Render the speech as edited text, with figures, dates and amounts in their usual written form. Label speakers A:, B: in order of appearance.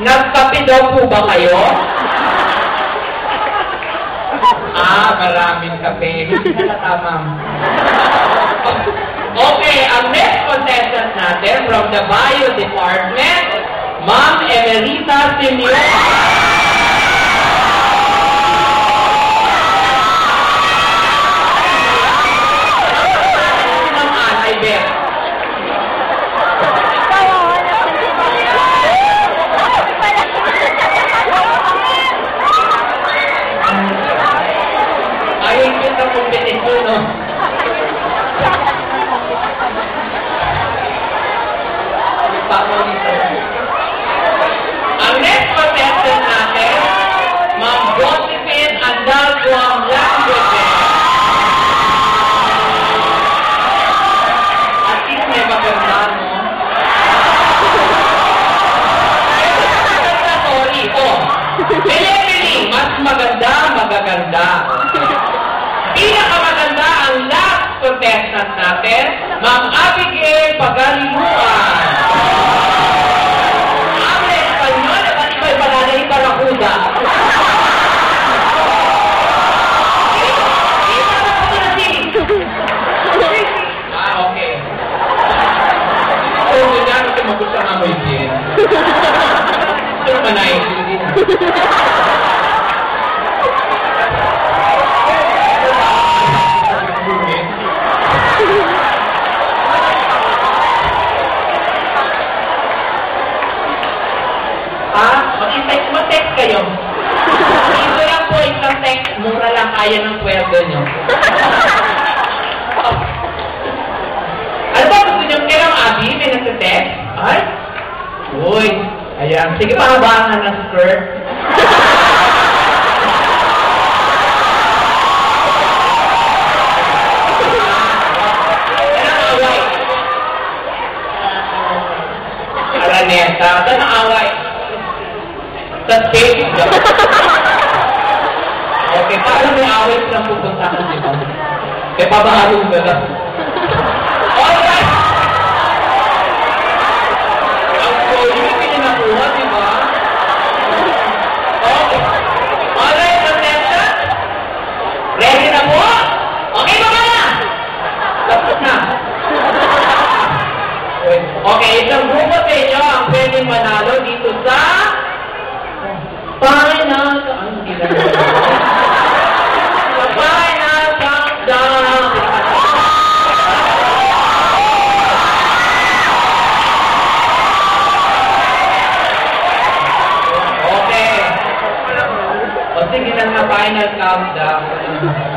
A: Nagkape daw po ba kayo? Maraming kape. Hindi na tama. Okay, ang next contestant natin from the Bio Department, Ma'am Emerita Simeon. Ang next contestant natin, Ma'am Josephine Andalguang Language. At least may maganda, no? Sorry, Pili, mas maganda, magaganda. Pinakamaganda ang last contestant natin, Ma'am Abigail Pagaliluan. Okay. So, ganyan ito magusta nga mo yun. Ito naman na yun. Mag-text kayo. Ito lang po, isang text. Mura lang kaya ng pwede nyo. Ano ba gusto nyo? Kailang Abby, may nasa-text? Ay? Uy. Ayan. Sige, pahabaan na ng skirt. Anong away? Araneta. Anong away? Sa stage. Okay, paano may away silang pupunta ko, di ba? Kaya pabaharong ka lang. Alright! Ang poli, hindi nakuha, di ba? Okay. Alright, contestant. Ready na po? Okay, baba na! Tapos na. Okay, isang grupo sa inyo ang pwedeng manalo dito sa Final Countdown! Okay. O sige na Final Countdown.